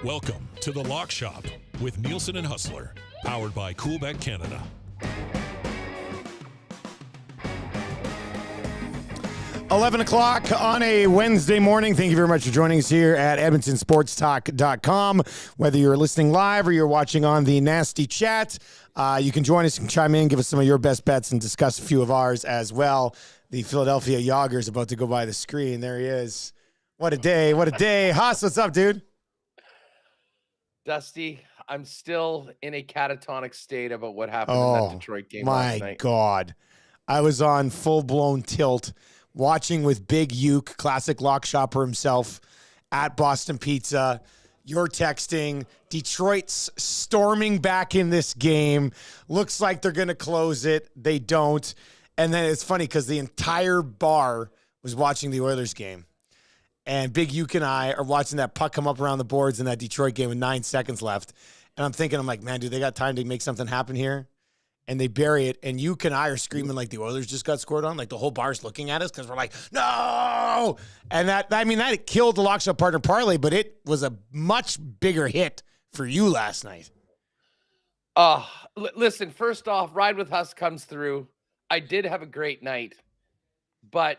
Welcome to The Lock Shop with Nielson and Hustler, powered by Coolbet Canada. $11 on a Wednesday morning. Thank you very much for joining us here at EdmontonSportsTalk.com. Whether you're listening live or you're watching on the nasty chat, you can join us and chime in, give us some of your best bets, and discuss a few of ours as well. The Philadelphia Yager is about to go by the screen. There he is. What a day. What a day. Hus, what's up, dude? Dusty, I'm still in a catatonic state about what happened in that Detroit game last night. My God. I was on full-blown tilt watching with Big Uke, classic lock shopper himself, at Boston Pizza. You're texting. Detroit's storming back in this game. Looks like they're going to close it. They don't. And then it's funny because the entire bar was watching the Oilers game. And Big Uke and I are watching that puck come up around the boards in that Detroit game with 9 seconds left. And I'm like, man, dude, they got time to make something happen here? And they bury it. And Uke and I are screaming like the Oilers just got scored on. Like the whole bar's looking at us because we're like, no! And that killed the Lock Shop Partner Parlay, but it was a much bigger hit for you last night. Listen, first off, Ride with Hus comes through. I did have a great night, but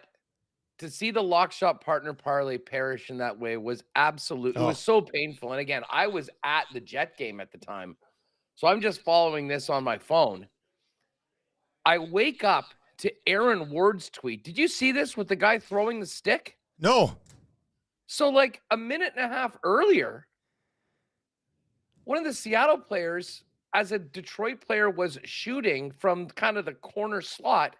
to see the Lock Shop Partner Parlay perish in that way was absolutely, it was so painful. And again, I was at the Jet game at the time, so I'm just following this on my phone. I wake up to Aaron Ward's tweet. Did you see this with the guy throwing the stick? No. So like a minute and a half earlier, one of the Seattle players, as a Detroit player, was shooting from kind of the corner slot,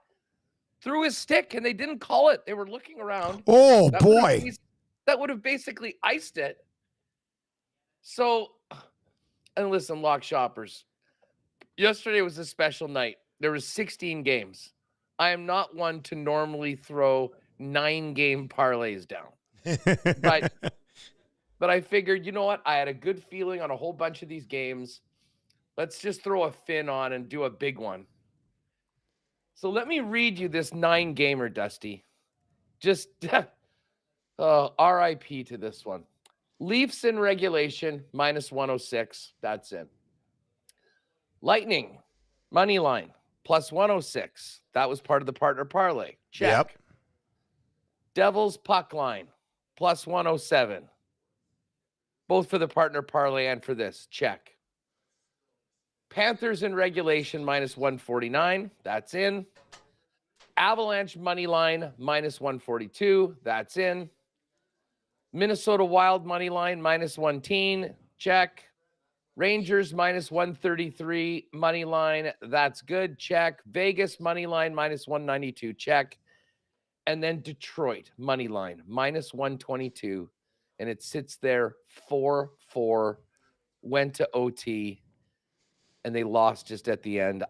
threw his stick, and they didn't call it. They were looking around. Oh, boy. That would have basically iced it. So, and listen, Lock Shoppers, yesterday was a special night. There was 16 games. I am not one to normally throw 9-game parlays down. But I figured, you know what? I had a good feeling on a whole bunch of these games. Let's just throw a fin on and do a big one. So let me read you this 9-gamer, Dusty. Just RIP to this one. Leafs in regulation, -106. That's it. Lightning, money line, +106. That was part of the partner parlay. Check. Yep. Devils puck line, +107. Both for the partner parlay and for this. Check. Panthers in regulation, -149. That's in. Avalanche money line, -142. That's in. Minnesota Wild money line, -110. Check. Rangers, -133. Money line, that's good. Check. Vegas money line, -192. Check. And then Detroit money line, -122. And it sits there 4-4. Went to OT. And they lost just at the end.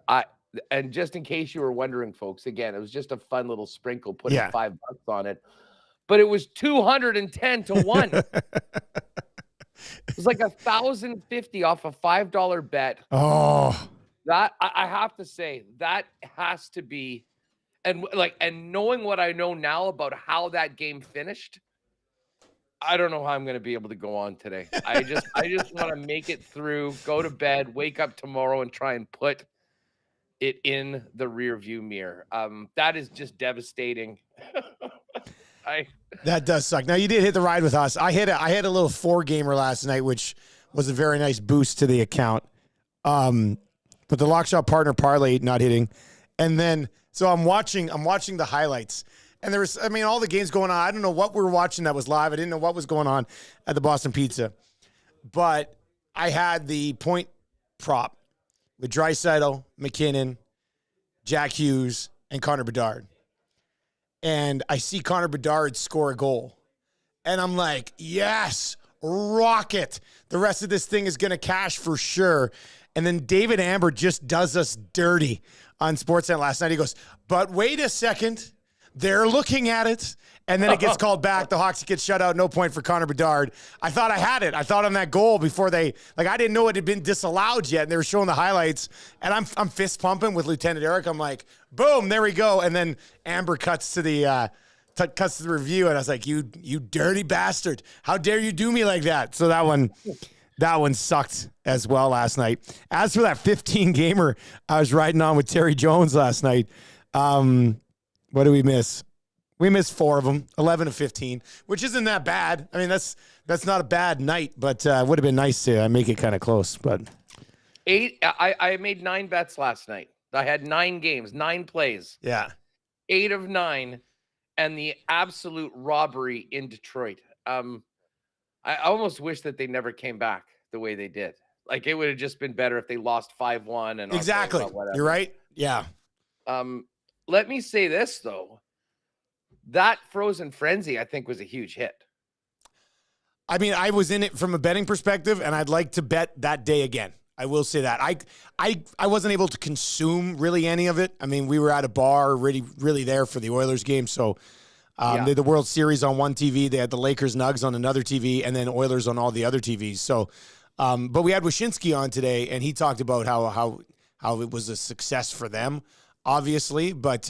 And just in case you were wondering, folks, again, it was just a fun little sprinkle, putting $5 on it. But it was 210-1. It was like 1,050 off a $5 bet. Oh, that I have to say, that has to be, and knowing what I know now about how that game finished, I don't know how I'm going to be able to go on today. I just want to make it through, go to bed, wake up tomorrow, and try and put it in the rear view mirror. That is just devastating. That does suck. Now, you did hit the ride with us. I had a little 4-gamer last night, which was a very nice boost to the account. But the Lock Shop Partner Parlay not hitting. And then, so I'm watching the highlights. And there was, all the games going on. I don't know what we were watching that was live. I didn't know what was going on at the Boston Pizza. But I had the point prop with Draisaitl, McKinnon, Jack Hughes, and Connor Bedard. And I see Connor Bedard score a goal. And I'm like, yes, rocket. The rest of this thing is going to cash for sure. And then David Amber just does us dirty on Sportsnet last night. He goes, but wait a second. They're looking at it, and then it gets called back. The Hawks get shut out. No point for Connor Bedard. I thought I had it. I thought on that goal before I didn't know it had been disallowed yet, and they were showing the highlights, and I'm fist pumping with Lieutenant Eric. I'm like, boom, there we go. And then Amber cuts to the review, and I was like, you dirty bastard. How dare you do me like that? So that one That one sucked as well last night. As for that 15-gamer I was riding on with Terry Jones last night, what did we miss? We missed 4 of them, 11 of 15, which isn't that bad. I mean, that's not a bad night, but it would have been nice to make it kind of close. But 8, I made 9 bets last night. I had 9 games, 9 plays. yeah. 8 of 9, and the absolute robbery in Detroit. I almost wish that they never came back the way they did. Like, it would have just been better if they lost 5-1 and Exactly. whatever. You're right. Yeah. Let me say this though. That Frozen Frenzy, I think, was a huge hit. I mean, I was in it from a betting perspective, and I'd like to bet that day again. I will say that. I wasn't able to consume really any of it. I mean, we were at a bar really there for the Oilers game, so they had the World Series on one TV. They had the Lakers Nugs on another TV, and then Oilers on all the other TVs. So, but we had Wyshynski on today, and he talked about how it was a success for them, obviously. But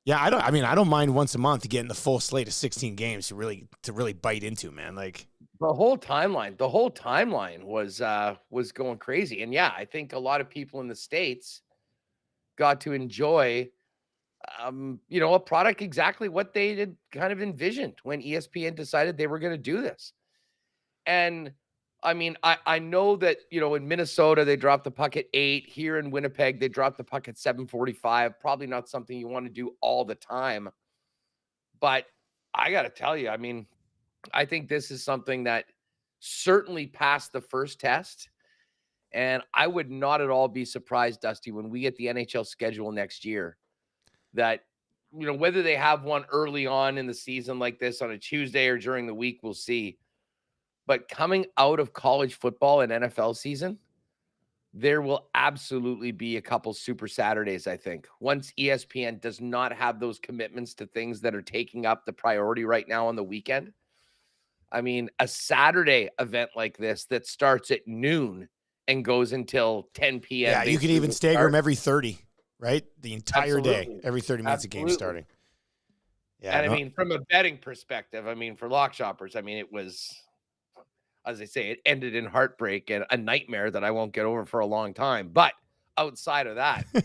yeah, I don't mind once a month getting the full slate of 16 games to really bite into, man. Like the whole timeline was going crazy, and yeah, I think a lot of people in the States got to enjoy a product exactly what they had kind of envisioned when ESPN decided they were going to do this. And I mean, I know that, in Minnesota, they dropped the puck at 8. Here in Winnipeg, they dropped the puck at 7:45. Probably not something you want to do all the time. But I got to tell you, I mean, I think this is something that certainly passed the first test. And I would not at all be surprised, Dusty, when we get the NHL schedule next year, that, whether they have one early on in the season like this on a Tuesday or during the week, we'll see. But coming out of college football and NFL season, there will absolutely be a couple Super Saturdays, I think. Once ESPN does not have those commitments to things that are taking up the priority right now on the weekend. I mean, a Saturday event like this that starts at noon and goes until 10 p.m. Yeah, you can even stagger them every 30, right? The entire day, every 30 minutes of game starting. Yeah, and I mean, from a betting perspective, I mean, for lock shoppers, I mean, it was, as I say, it ended in heartbreak and a nightmare that I won't get over for a long time. But outside of that, it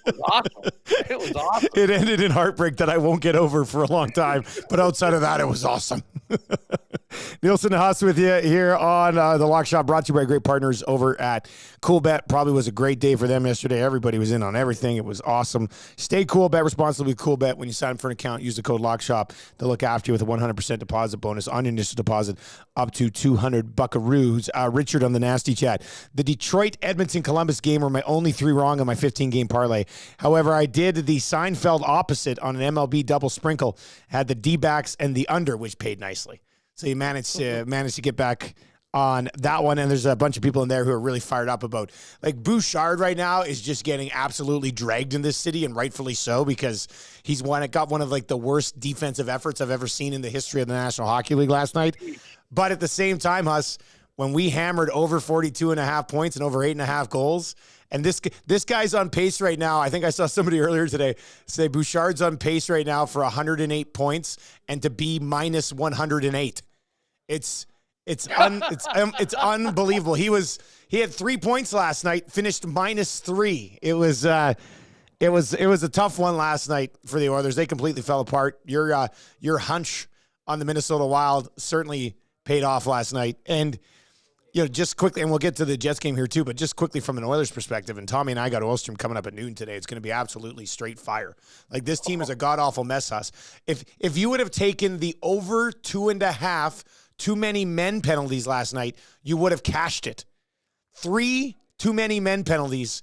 was awesome. It was awesome. It ended in heartbreak that I won't get over for a long time. But outside of that, it was awesome. Nielson and Hus with you here on the Lock Shop, brought to you by great partners over at CoolBet. Probably was a great day for them yesterday. Everybody was in on everything. It was awesome. Stay cool, bet responsibly with CoolBet. When you sign up for an account, use the code LOCKSHOP. They'll look after you with a 100% deposit bonus on your initial deposit up to 200 buckaroos. Richard on the nasty chat. The Detroit, Edmonton, Columbus game were my only 3 wrong on my 15-game parlay. However, I did the Seinfeld opposite on an MLB double sprinkle. Had the D-backs and the under, which paid nicely. So you managed to get back on that one, and there's a bunch of people in there who are really fired up about, like, Bouchard right now is just getting absolutely dragged in this city, and rightfully so, because he's got one of like the worst defensive efforts I've ever seen in the history of the National Hockey League last night. But at the same time, Hus, when we hammered over 42.5 points and over 8.5 goals, and this guy's on pace right now. I think I saw somebody earlier today say Bouchard's on pace right now for 108 points and to be minus 108. It's unbelievable. He had 3 points last night, finished -3. It was a tough one last night for the Oilers. They completely fell apart. Your hunch on the Minnesota Wild certainly paid off last night. And just quickly, and we'll get to the Jets game here too, but just quickly from an Oilers perspective, and Tommy and I got Oilstrom coming up at noon today. It's going to be absolutely straight fire. Like, this team is a god-awful mess, Hus. If you would have taken the over 2.5 too many men penalties last night, you would have cashed it. 3 too many men penalties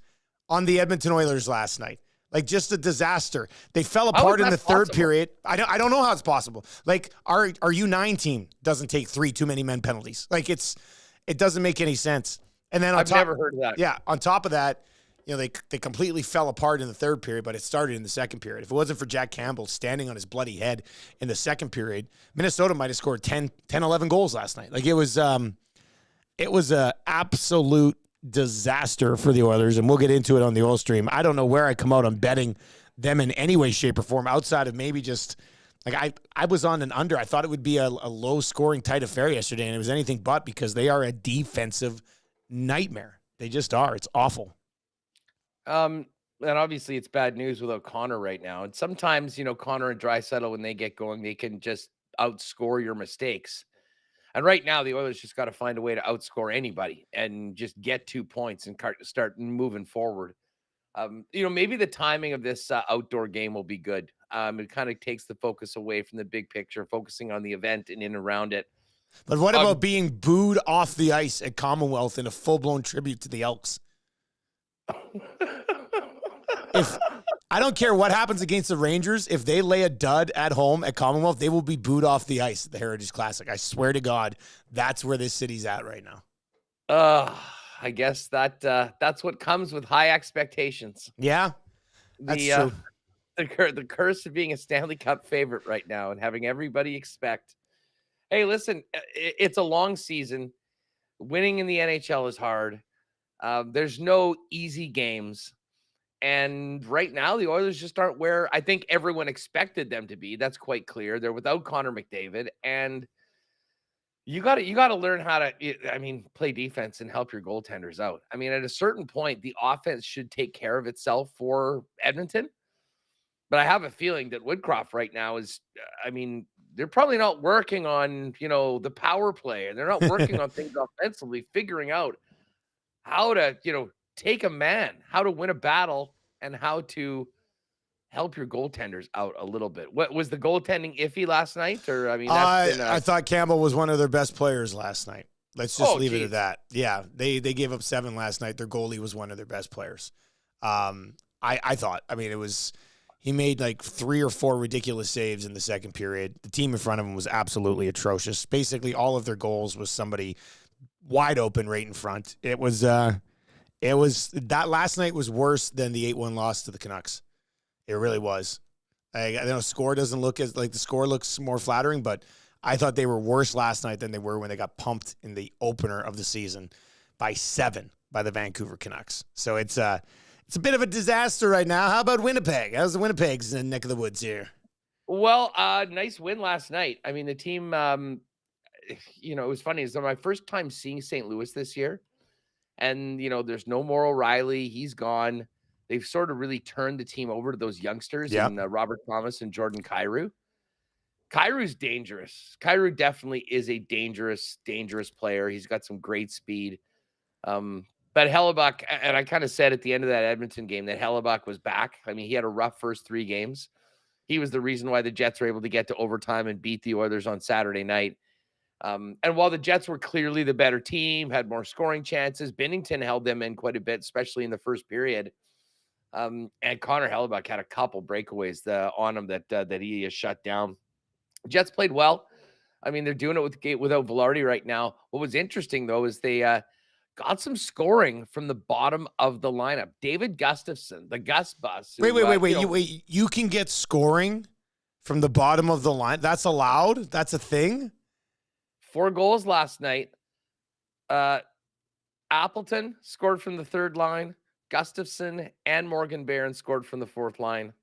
on the Edmonton Oilers last night. Like, just a disaster. They fell apart in the third period. I don't know how it's possible. Like, our U9 team doesn't take 3 too many men penalties. Like, it doesn't make any sense. And then I've never heard of that. Yeah, on top of that, they completely fell apart in the third period, but it started in the second period. If it wasn't for Jack Campbell standing on his bloody head in the second period, Minnesota might have scored 10, 11 goals last night. Like, it was a absolute disaster for the Oilers, and we'll get into it on the Oil Stream. I don't know where I come out on betting them in any way, shape, or form outside of maybe just Like I was on an under. I thought it would be a low scoring tight affair yesterday, and it was anything but, because they are a defensive nightmare. They just are. It's awful. And obviously it's bad news without Connor right now. And sometimes, Connor and Draisaitl, when they get going, they can just outscore your mistakes. And right now, the Oilers just got to find a way to outscore anybody and just get 2 points and start moving forward. Maybe the timing of this outdoor game will be good. It kind of takes the focus away from the big picture, focusing on the event and in and around it. But what about being booed off the ice at Commonwealth in a full-blown tribute to the Elks? If I don't care what happens against the Rangers, if they lay a dud at home at Commonwealth, they will be booed off the ice at the Heritage Classic. I swear to God, that's where this city's at right now. I guess that's what comes with high expectations. Yeah, that's true. The curse of being a Stanley Cup favorite right now and having everybody expect, hey, listen, it's a long season. Winning in the NHL is hard. There's no easy games. And right now, the Oilers just aren't where I think everyone expected them to be. That's quite clear. They're without Connor McDavid, and you got to learn how to, play defense and help your goaltenders out. At a certain point, the offense should take care of itself for Edmonton. But I have a feeling that Woodcroft right now is, they're probably not working on, the power play, and they're not working on things offensively, figuring out how to, take a man, how to win a battle, and how to help your goaltenders out a little bit. What was the goaltending iffy last night? Or I thought Campbell was one of their best players last night. Let's just leave it at that. Yeah, they gave up 7 last night. Their goalie was one of their best players. I thought. He made like 3 or 4 ridiculous saves in the second period. The team in front of him was absolutely atrocious. Basically, all of their goals was somebody wide open right in front. It was that last night was worse than the 8-1 loss to the Canucks. It really was. I know score doesn't look as like the score looks more flattering, but I thought they were worse last night than they were when they got pumped in the opener of the season by 7 by the Vancouver Canucks. So it's a bit of a disaster right now. How about Winnipeg? How's the Winnipeg's in the neck of the woods here? Well, nice win last night. The team, it was funny. It's my first time seeing St. Louis this year. And, there's no more O'Reilly. He's gone. They've sort of really turned the team over to those youngsters and Robert Thomas and Jordan Kyrou. Kyrou's dangerous. Kyrou definitely is a dangerous player. He's got some great speed. But Hellebuck, and I kind of said at the end of that Edmonton game that Hellebuck was back. He had a rough first 3 games. He was the reason why the Jets were able to get to overtime and beat the Oilers on Saturday night. And while the Jets were clearly the better team, had more scoring chances, Binnington held them in quite a bit, especially in the first period. And Connor Hellebuck had a couple breakaways on him that he has shut down. Jets played well. They're doing it without Velarde right now. What was interesting, though, is they got some scoring from the bottom of the lineup. David Gustafsson, the Gus Bus. Wait. You can get scoring from the bottom of the line? That's allowed? That's a thing? 4 goals last night. Appleton scored from the 3rd line. Gustafsson and Morgan Barron scored from the 4th line.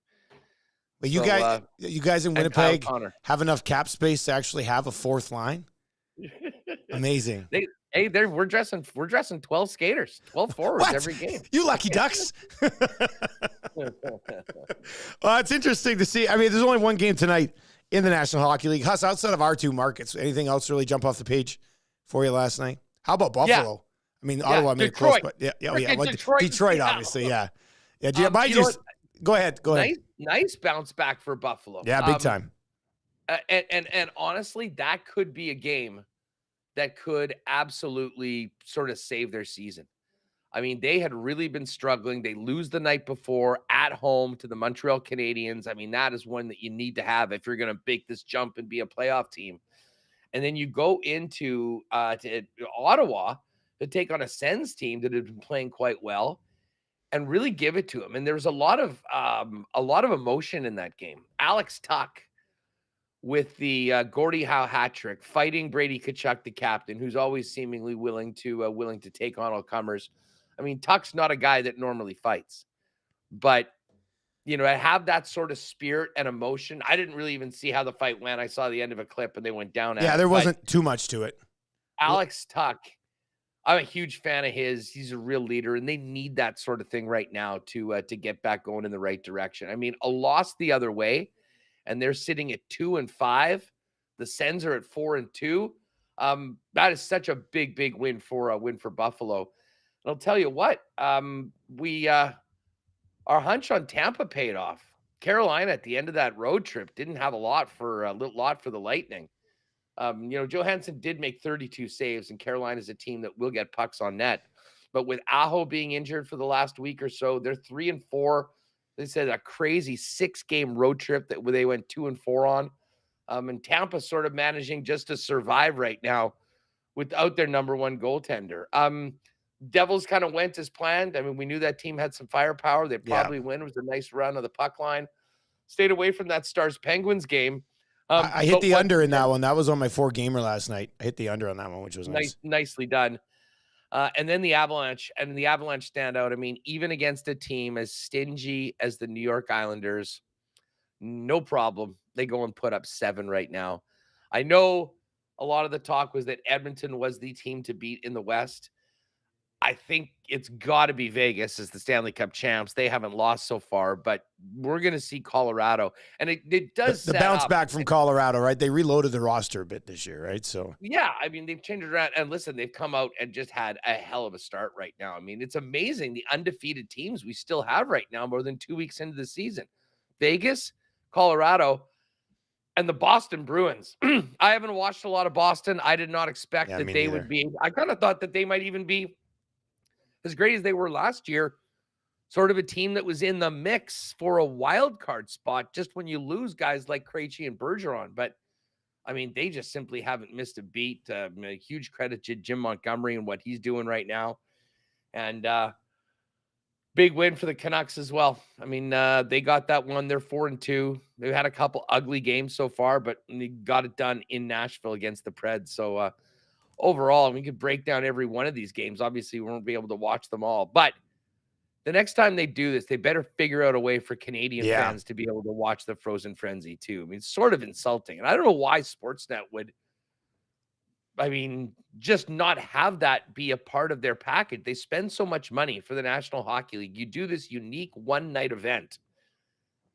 But you guys in Winnipeg have enough cap space to actually have a 4th line? Amazing. We're dressing 12 skaters, 12 forwards every game. You lucky ducks. Well, it's interesting to see. There's only one game tonight in the National Hockey League. Hus, outside of our 2 markets, anything else really jump off the page for you last night? How about Buffalo? Ottawa made it close, but Detroit, obviously, yeah. Go ahead. Nice bounce back for Buffalo. Yeah, big time. And honestly, that could be a game that could absolutely sort of save their season. They had really been struggling. They lose the night before at home to the Montreal Canadiens. That is one that you need to have if you're going to make this jump and be a playoff team. And then you go into to Ottawa to take on a Sens team that had been playing quite well and really give it to them. And there was a lot of emotion in that game. Alex Tuck with the Gordie Howe hat trick, fighting Brady Tkachuk, the captain, who's always seemingly willing to take on all comers. Tuck's not a guy that normally fights, but have that sort of spirit and emotion. I didn't really even see how the fight went. I saw the end of a clip and they went down at it. Yeah, there wasn't too much to it. Alex Tuck, I'm a huge fan of his. He's a real leader, and they need that sort of thing right now to get back going in the right direction. I mean, a loss the other way, and they're sitting at 2-5. The Sens are at 4-2. That is such a big win for Buffalo. And I'll tell you what, our hunch on Tampa paid off. Carolina at the end of that road trip didn't have a lot for the Lightning. Johansson did make 32 saves, and Carolina's a team that will get pucks on net. But with Aho being injured for the last week or so, they're 3-4. They said a crazy 6-game road trip that they went 2-4 on. And Tampa's sort of managing just to survive right now without their number one goaltender. Devils kind of went as planned. I mean, we knew that team had some firepower. They'd probably win. It was a nice run of the puck line. Stayed away from that Stars-Penguins game. I hit the under in that one. That was on my 4-gamer last night. I hit the under on that one, which was nice. Nicely done. And then the Avalanche stand out. I mean, even against a team as stingy as the New York Islanders, no problem. They go and put up 7 right now. I know a lot of the talk was that Edmonton was the team to beat in the West. I think it's got to be Vegas as the Stanley Cup champs. They haven't lost so far, but we're going to see Colorado. And it does the set bounce up, back from Colorado, right? They reloaded the roster a bit this year, right? So yeah, I mean, they've changed it around. And listen, they've come out and just had a hell of a start right now. I mean, it's amazing the undefeated teams we still have right now more than 2 weeks into the season. Vegas, Colorado, and the Boston Bruins. I haven't watched a lot of Boston. I did not expect that they would be. I kind of thought that they might even be as great as they were last year, sort of a team that was in the mix for a wild card spot just when you lose guys like Krejci and Bergeron. But, I mean, they just simply haven't missed a beat. A huge credit to Jim Montgomery and what he's doing right now. And big win for the Canucks as well. I mean, they got that one. They're 4-2. They've had a couple ugly games so far, but they got it done in Nashville against the Preds. So, overall, we could break down every one of these games. Obviously, we won't be able to watch them all. But the next time they do this, they better figure out a way for Canadian fans to be able to watch the Frozen Frenzy, too. I mean, it's sort of insulting. And I don't know why Sportsnet would, just not have that be a part of their package. They spend so much money for the National Hockey League. You do this unique one-night event.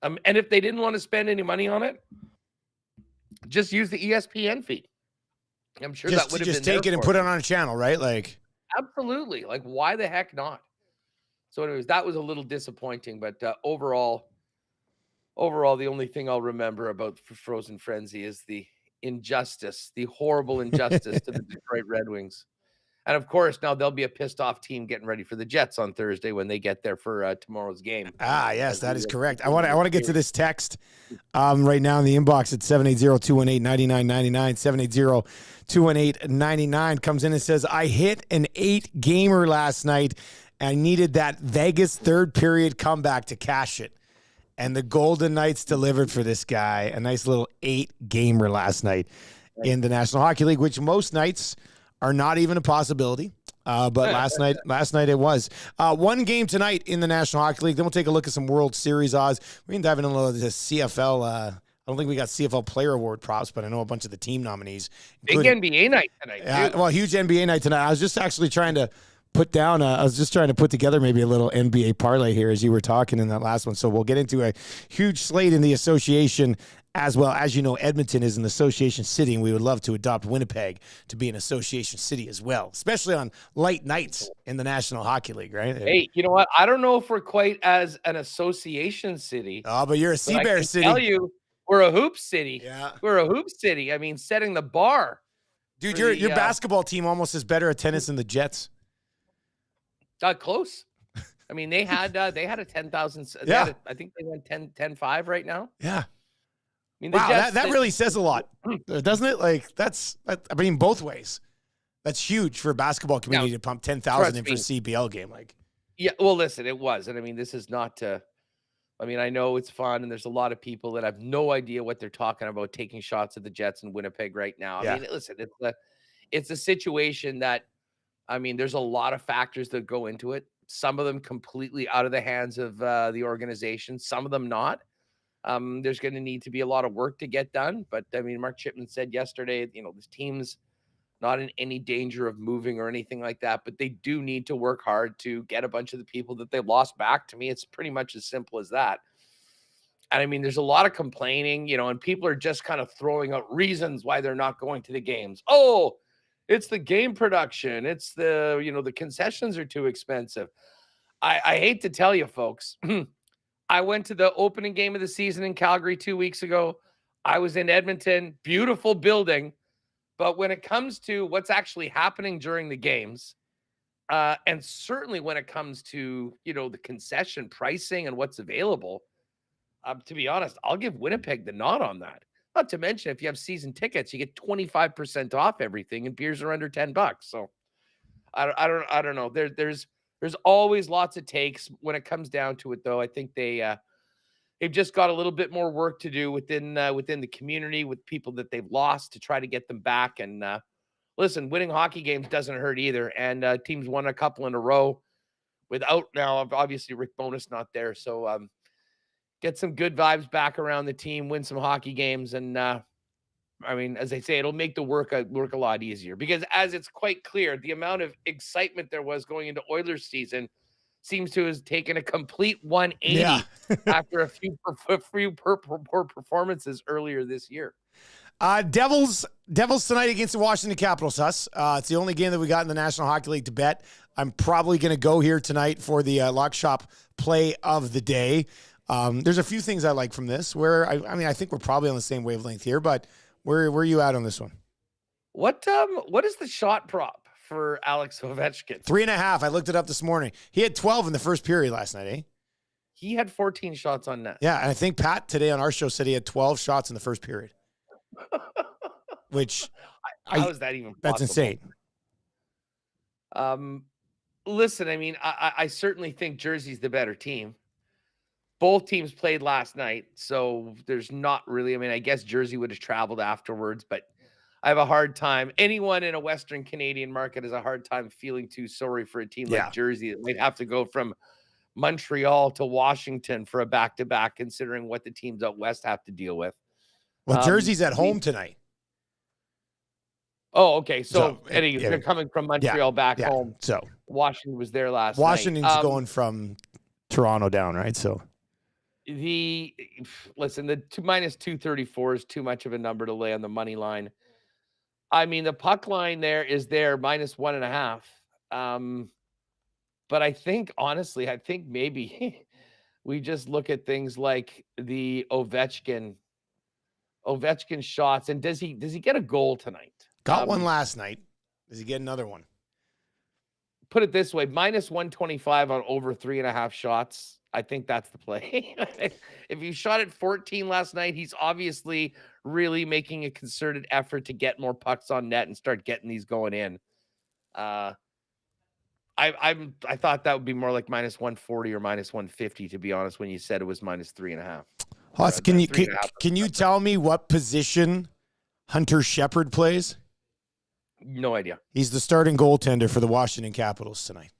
And if they didn't want to spend any money on it, just use the ESPN feed. I'm sure that would have just been take it and put it on a channel, right? Like, absolutely. Like, why the heck not? So, anyways, that was a little disappointing, but overall, the only thing I'll remember about Frozen Frenzy is the horrible injustice to the Detroit Red Wings. And of course, now there'll be a pissed off team getting ready for the Jets on Thursday when they get there for tomorrow's game. Yes, that is correct. I want to get to this text right now in the inbox at 780-218-9999. 780-218-99 comes in and says, I hit an 8-gamer last night. I needed that Vegas third period comeback to cash it. And the Golden Knights delivered for this guy. A nice little 8-gamer last night in the National Hockey League, which most nights are not even a possibility. But last night it was. One game tonight in the National Hockey League. Then we'll take a look at some World Series odds. We can dive into the CFL. I don't think we got CFL Player Award props, but I know a bunch of the team nominees. Big NBA night tonight, too. Well, huge NBA night tonight. I was just actually trying to put together maybe a little NBA parlay here as you were talking in that last one. So we'll get into a huge slate in the association as well. As you know, Edmonton is an association city, and we would love to adopt Winnipeg to be an association city as well, especially on light nights in the National Hockey League, right? Hey, you know what? I don't know if we're quite as an association city. Oh, but you're a Sea Bear city. I tell you, we're a hoop city. Yeah. We're a hoop city. I mean, setting the bar. Dude, your basketball team almost is better at tennis than the Jets. Got close. I mean, they had a 10,000. Yeah. I think they went 10-5 right now. Yeah. I mean, wow, that really says a lot, doesn't it? Like, both ways. That's huge for a basketball community to pump 10,000 in for a CBL game. Like, yeah, well, listen, it was. And I mean, this is not I know it's fun, and there's a lot of people that have no idea what they're talking about taking shots at the Jets in Winnipeg right now. I mean, listen, it's a situation that, I mean, there's a lot of factors that go into it. Some of them completely out of the hands of the organization, some of them not. There's going to need to be a lot of work to get done. But I mean, Mark Chipman said yesterday, this team's not in any danger of moving or anything like that, but they do need to work hard to get a bunch of the people that they've lost back. To me, it's pretty much as simple as that. And I mean, there's a lot of complaining, and people are just kind of throwing out reasons why they're not going to the games. Oh, it's the game production. It's the concessions are too expensive. I hate to tell you, folks, I went to the opening game of the season in Calgary 2 weeks ago. I was in Edmonton, beautiful building. But when it comes to what's actually happening during the games, and certainly when it comes to, the concession pricing and what's available, to be honest, I'll give Winnipeg the nod on that. Not to mention, if you have season tickets, you get 25% off everything, and beers are under $10. So I don't know. There's always lots of takes when it comes down to it, though. I think they've just got a little bit more work to do within the community with people that they've lost to try to get them back. And listen, winning hockey games doesn't hurt either. And teams won a couple in a row without now, obviously, Rick Bowness not there. So get some good vibes back around the team, win some hockey games. And I mean, as I say, it'll make the work a lot easier, because as it's quite clear, the amount of excitement there was going into Oilers season seems to have taken a complete 180 after a few poor performances earlier this year. Devils tonight against the Washington Capitals, Hus. It's the only game that we got in the National Hockey League to bet. I'm probably going to go here tonight for the Lock Shop play of the day. There's a few things I like from this where, I think we're probably on the same wavelength here, but where are you at on this one? What is the shot prop for Alex Ovechkin? 3.5. I looked it up this morning. He had 12 in the first period last night, eh? He had 14 shots on net. Yeah, and I think Pat today on our show said he had 12 shots in the first period. Which how is that even possible? That's insane. Listen, I mean, I certainly think Jersey's the better team. Both teams played last night, so there's not really, I guess Jersey would have traveled afterwards, but I have a hard time. Anyone in a Western Canadian market has a hard time feeling too sorry for a team like Jersey that might have to go from Montreal to Washington for a back-to-back, considering what the teams out West have to deal with. Well, Jersey's at home tonight. Oh, okay. So they're coming from Montreal back home. So Washington was there last night. Washington's going from Toronto down, right? So the minus 234 is too much of a number to lay on the money line. I mean, the puck line is there minus 1.5. But I think, honestly, maybe we just look at things like the Ovechkin shots. And does he get a goal tonight? Got one last night. Does he get another one? Put it this way, minus 125 on over 3.5 shots. I think that's the play. If he shot at 14 last night, he's obviously really making a concerted effort to get more pucks on net and start getting these going in. I thought that would be more like minus 140 or minus 150, to be honest, when you said it was minus 3.5. Hoss, can you tell me what position Hunter Shepard plays? No idea. He's the starting goaltender for the Washington Capitals tonight.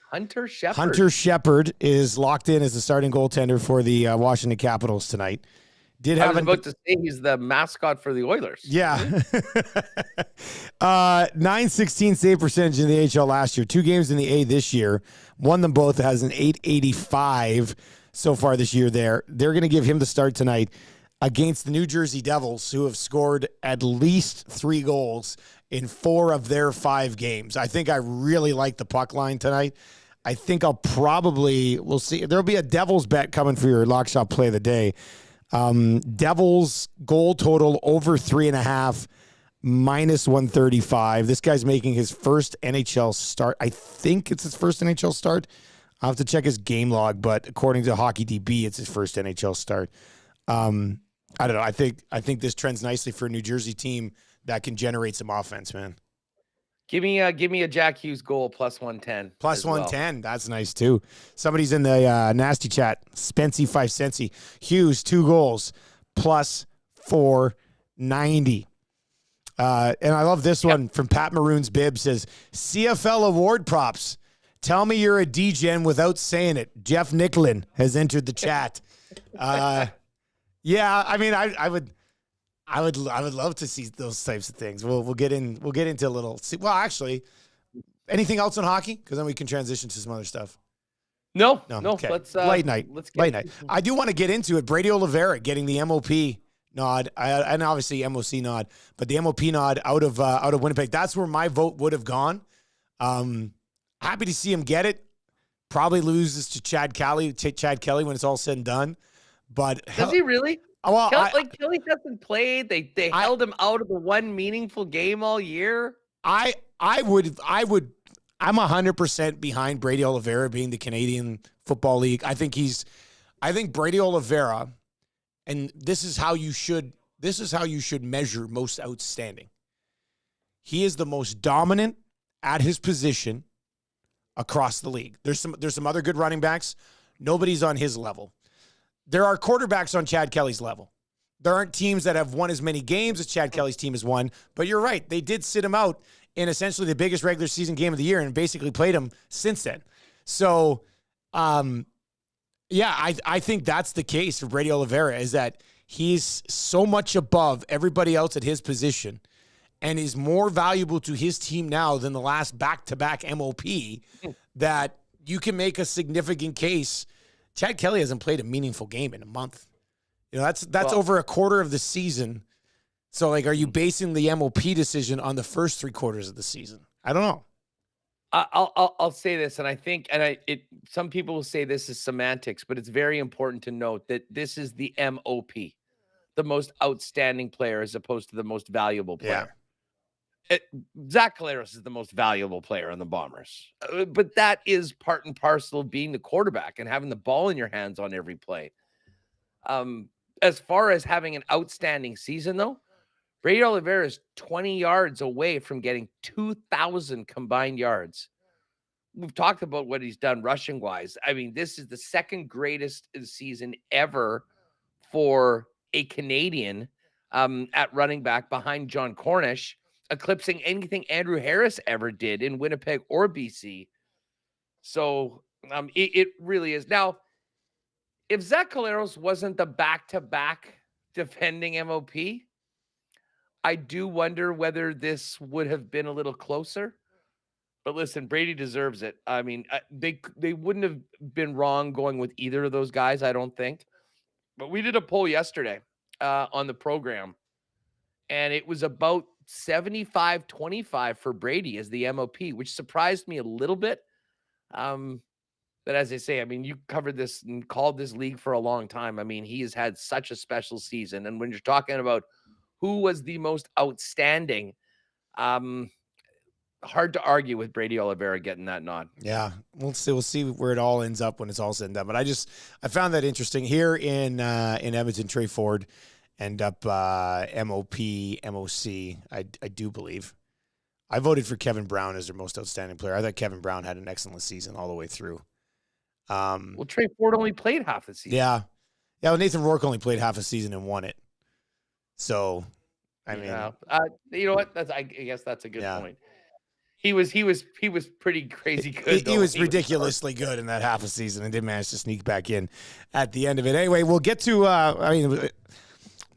Hunter Shepard. Hunter Shepard is locked in as the starting goaltender for the Washington Capitals tonight. I was about to say he's the mascot for the Oilers. Yeah. 916 save percentage in the AHL last year. 2 games in the A this year. Won them both. Has an 885 so far this year there. They're going to give him the start tonight against the New Jersey Devils, who have scored at least 3 goals in 4 of their 5 games. I think I really like the puck line tonight. I think we'll see. There'll be a Devils bet coming for your Lock Shop play of the day. Devils goal total over 3.5, minus 135. This guy's making his first NHL start. I think it's his first NHL start. I'll have to check his game log, but according to Hockey DB, it's his first NHL start. I don't know. I think this trends nicely for a New Jersey team that can generate some offense, man. Give me a Jack Hughes goal plus 110. Plus 110. Well. That's nice too. Somebody's in the nasty chat. Spency 5 Centsy. Hughes 2 goals plus 490. And I love this one from Pat Maroon's Bib says CFL award props. Tell me you're a DGen without saying it. Jeff Nicklin has entered the chat. Yeah, I mean, I would love to see those types of things. We'll get into a little. Well, actually, anything else on hockey? Because then we can transition to some other stuff. No. Okay. Let's light night. I do want to get into it. Brady Oliveira getting the MOP nod, and obviously MOC nod, but the MOP nod out of Winnipeg. That's where my vote would have gone. Happy to see him get it. Probably loses to Chad Kelly when it's all said and done. But does he really? Well, Kelly hasn't played. They held him out of the one meaningful game all year. I'm 100% behind Brady Oliveira being the Canadian Football League. I think Brady Oliveira, and this is how you should measure most outstanding. He is the most dominant at his position across the league. There's some other good running backs. Nobody's on his level. There are quarterbacks on Chad Kelly's level. There aren't teams that have won as many games as Chad Kelly's team has won, but you're right. They did sit him out in essentially the biggest regular season game of the year and basically played him since then. So, I think that's the case for Brady Oliveira, is that he's so much above everybody else at his position and is more valuable to his team now than the last back-to-back MOP that you can make a significant case. Chad Kelly hasn't played a meaningful game in a month. That's over a quarter of the season. So, are you basing the MOP decision on the first 3 quarters of the season? I don't know. I'll say this, and I think, some people will say this is semantics, but it's very important to note that this is the MOP, the most outstanding player, as opposed to the most valuable player. Zach Collaros is the most valuable player on the Bombers, but that is part and parcel of being the quarterback and having the ball in your hands on every play. As far as having an outstanding season, though, Brady Oliveira is 20 yards away from getting 2,000 combined yards. We've talked about what he's done rushing wise. I mean, this is the second greatest season ever for a Canadian at running back, behind John Cornish, eclipsing anything Andrew Harris ever did in Winnipeg or BC. So it really is. Now, if Zach Collaros wasn't the back-to-back defending MOP, I do wonder whether this would have been a little closer. But listen, Brady deserves it. I mean, they wouldn't have been wrong going with either of those guys, I don't think. But we did a poll yesterday on the program, and it was about 75-25 for Brady as the MOP, which surprised me a little bit. But as I say, I mean, you covered this and called this league for a long time. I mean, he has had such a special season. And when you're talking about who was the most outstanding, hard to argue with Brady Oliveira getting that nod. Yeah, we'll see where it all ends up when it's all said and done. But I found that interesting. Here in Edmonton, Trey Ford end up MOP, MOC, I do believe. I voted for Kevin Brown as their most outstanding player. I thought Kevin Brown had an excellent season all the way through. Well, Trey Ford only played half the season. Yeah. Well, Nathan Rourke only played half a season and won it. So, I mean, you know what? I guess that's a good point. He was pretty crazy good. He was ridiculously good in that half a season and did manage to sneak back in at the end of it. Anyway, we'll get to.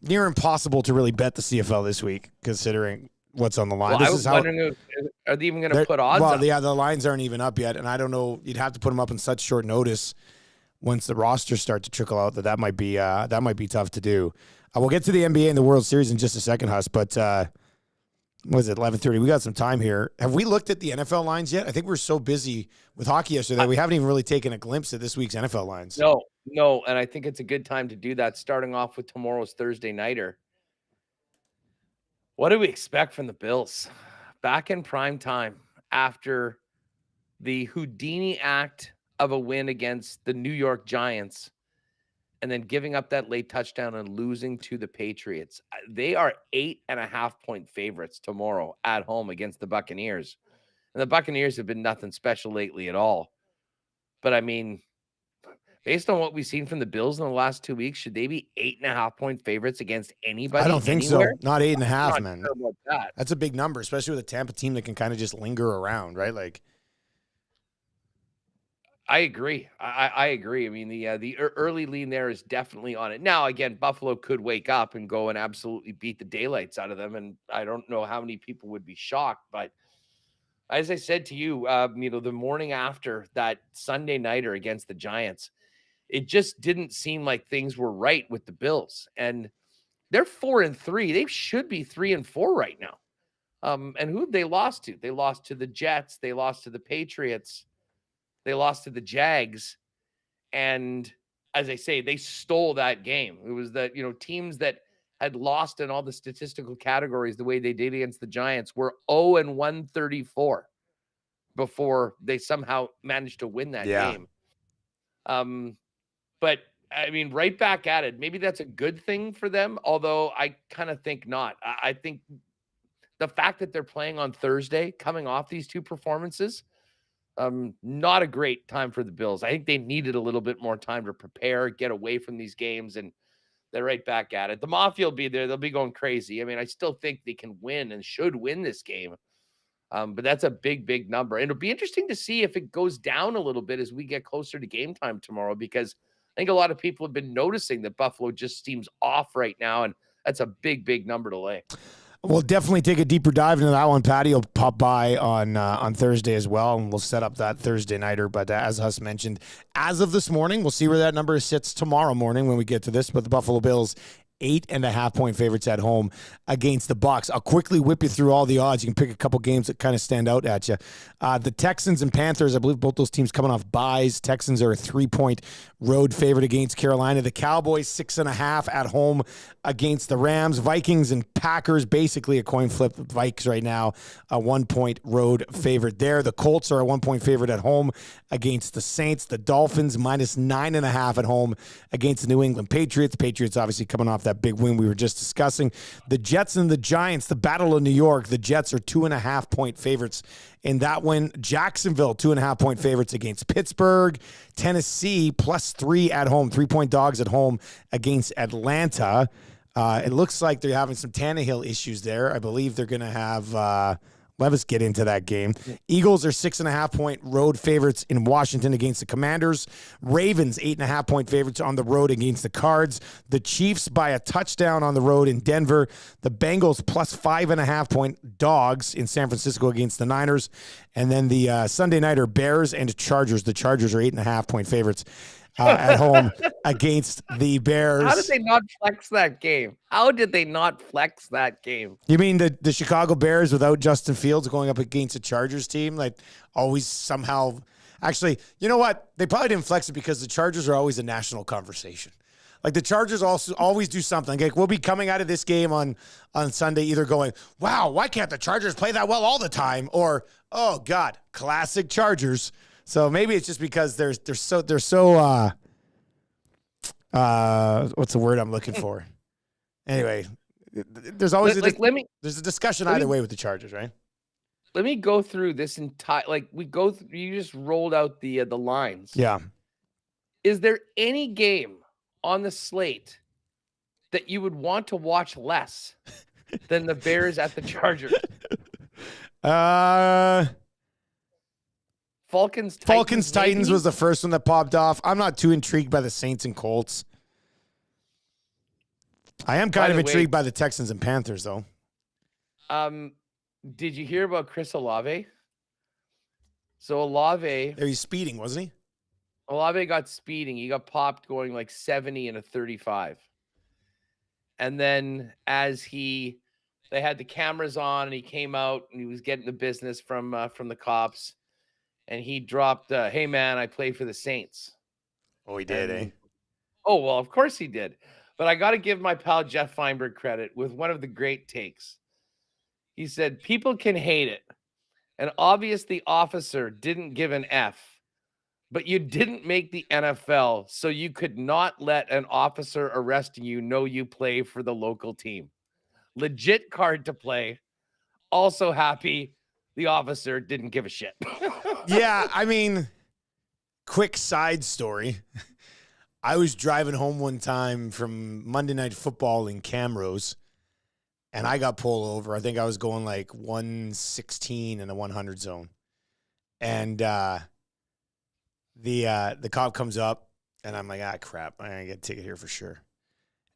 Near impossible to really bet the CFL this week, considering what's on the line. Well, I was wondering, are they even going to put odds up? Yeah, the lines aren't even up yet, and I don't know. You'd have to put them up in such short notice once the rosters start to trickle out that might be tough to do. We'll get to the NBA and the World Series in just a second, Hus, but what is it, 11:30? We got some time here. Have we looked at the NFL lines yet? I think we're so busy with hockey yesterday, we haven't even really taken a glimpse at this week's NFL lines. No, and I think it's a good time to do that, starting off with tomorrow's Thursday nighter. What do we expect from the Bills? Back in prime time after the Houdini act of a win against the New York Giants and then giving up that late touchdown and losing to the Patriots. They are 8.5-point favorites tomorrow at home against the Buccaneers. And the Buccaneers have been nothing special lately at all. But I mean, based on what we've seen from the Bills in the last 2 weeks, should they be 8.5-point favorites against anybody? I don't think anywhere? so. Not 8.5, man. Sure about that. That's a big number, especially with a Tampa team that can kind of just linger around, right? I agree. I agree. I mean, the early lean there is definitely on it. Now, again, Buffalo could wake up and go and absolutely beat the daylights out of them, and I don't know how many people would be shocked. But as I said to you, the morning after that Sunday nighter against the Giants, it just didn't seem like things were right with the Bills, and they're 4-3. They should be 3-4 right now. And who they lost to? They lost to the Jets. They lost to the Patriots. They lost to the Jags. And as I say, they stole that game. It was that, teams that had lost in all the statistical categories the way they did against the Giants were 0-134 before they somehow managed to win that game. But I mean, right back at it. Maybe that's a good thing for them, although I kind of think not. I think the fact that they're playing on Thursday, coming off these two performances, not a great time for the Bills. I think they needed a little bit more time to prepare, get away from these games, and they're right back at it. The Mafia will be there. They'll be going crazy. I mean, I still think they can win and should win this game. But that's a big, big number. And it'll be interesting to see if it goes down a little bit as we get closer to game time tomorrow, because I think a lot of people have been noticing that Buffalo just seems off right now, and that's a big, big number to lay. We'll definitely take a deeper dive into that one. Patty will pop by on Thursday as well, and we'll set up that Thursday nighter. But as Hus mentioned, as of this morning, we'll see where that number sits tomorrow morning when we get to this. But the Buffalo Bills, 8.5-point favorites at home against the Bucs. I'll quickly whip you through all the odds. You can pick a couple games that kind of stand out at you. The Texans and Panthers, I believe both those teams coming off byes. Texans are a 3-point road favorite against Carolina. The Cowboys, 6.5 at home against the Rams. Vikings and Packers, basically a coin flip. Vikes right now, a 1-point road favorite there. The Colts are a 1-point favorite at home against the Saints. The Dolphins, -9.5 at home against the New England Patriots. Patriots obviously coming off that big win we were just discussing. The Jets and the Giants, the Battle of New York. The Jets are 2.5-point favorites in that one. Jacksonville, 2.5-point favorites against Pittsburgh. Tennessee, +3 at home, 3-point dogs at home against Atlanta. It looks like they're having some Tannehill issues there. I believe they're going to have let us get into that game. Eagles are 6.5-point road favorites in Washington against the Commanders. Ravens, 8.5-point favorites on the road against the Cards. The Chiefs by a touchdown on the road in Denver. The Bengals +5.5-point dogs in San Francisco against the Niners. And then the Sunday nighter Bears and Chargers. The Chargers are 8.5-point favorites at home against the Bears. How did they not flex that game? How did they not flex that game? You mean the Chicago Bears without Justin Fields going up against a Chargers team? Like, always somehow... Actually, you know what? They probably didn't flex it because the Chargers are always a national conversation. Like, the Chargers also always do something. Like, we'll be coming out of this game on Sunday either going, wow, why can't the Chargers play that well all the time? Or, oh, God, classic Chargers. So maybe it's just because they're so what's the word I'm looking for? Anyway, there's always there's a discussion either way with the Chargers, right? Let me go through this entire you just rolled out the lines. Yeah. Is there any game on the slate that you would want to watch less than the Bears at the Chargers? Falcons Titans was the first one that popped off. I'm not too intrigued by the Saints and Colts. I am kind of intrigued by the Texans and Panthers, though. Did you hear about Chris Olave? So Olave... He was speeding, wasn't he? Olave got speeding. He got popped going like 70 and a 35. And then they had the cameras on and he came out and he was getting the business from the cops. And he dropped, hey, man, I play for the Saints. Oh, he did, eh? Oh, well, of course he did. But I got to give my pal Jeff Feinberg credit with one of the great takes. He said, people can hate it. And obviously, the officer didn't give an F. But you didn't make the NFL, so you could not let an officer arresting you know you play for the local team. Legit card to play. Also happy the officer didn't give a shit. Yeah, I mean, quick side story. I was driving home one time from Monday Night Football in Camrose, and I got pulled over. I think I was going like 116 in the 100 zone. And the cop comes up, and I'm like, crap, I'm gonna get a ticket here for sure.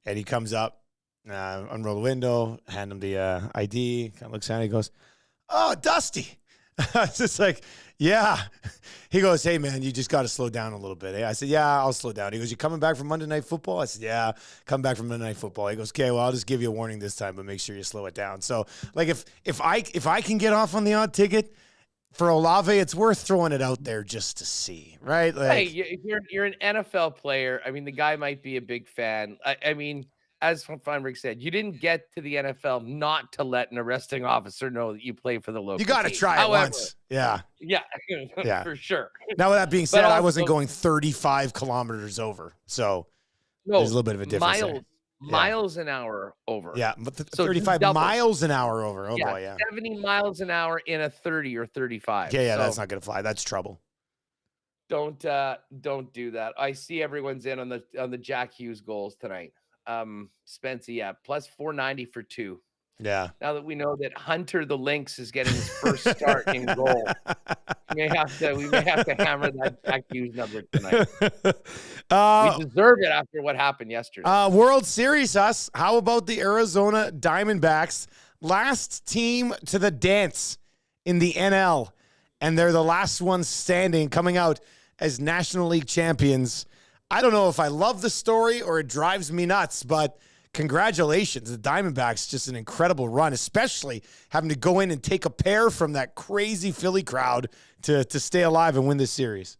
And he comes up, unroll the window, hand him the ID, kind of looks at it, he goes, "Oh, Dusty." I was just like, "Yeah." He goes, "Hey, man, you just got to slow down a little bit." I said, "Yeah, I'll slow down." He goes, "You coming back from Monday Night Football?" I said, "Yeah, come back from Monday Night Football." He goes, "Okay, well, I'll just give you a warning this time, but make sure you slow it down." So, like, if I can get off on the odd ticket for Olave, it's worth throwing it out there just to see, right? Like, Hey, if you're an NFL player, I mean, the guy might be a big fan. I mean, as Feinberg said, you didn't get to the NFL not to let an arresting officer know that you play for the local you got to team. try it However, once. Yeah. yeah, Yeah. for sure. Now, with that being said, But I wasn't also- going 35 kilometers over. So No, there's a little bit of a difference there. miles an hour over. Yeah, but So 35 double. miles an hour over. Oh, Yeah, boy, yeah. 70 miles an hour in a 30 or 35. Yeah, So that's not going to fly. That's trouble. don't do that. I see everyone's in on the Jack Hughes goals tonight. Spencer, yeah, plus 490 for 2. Yeah. Now that we know that Hunter the Lynx is getting his first start in goal, we may have to hammer that Jack Hughes number tonight. We deserve it after what happened yesterday. World Series, Hus. How about the Arizona Diamondbacks? Last team to the dance in the NL, and they're the last ones standing, coming out as National League champions. I don't know if I love the story or it drives me nuts, but congratulations. The Diamondbacks, just an incredible run, especially having to go in and take a pair from that crazy Philly crowd to stay alive and win this series.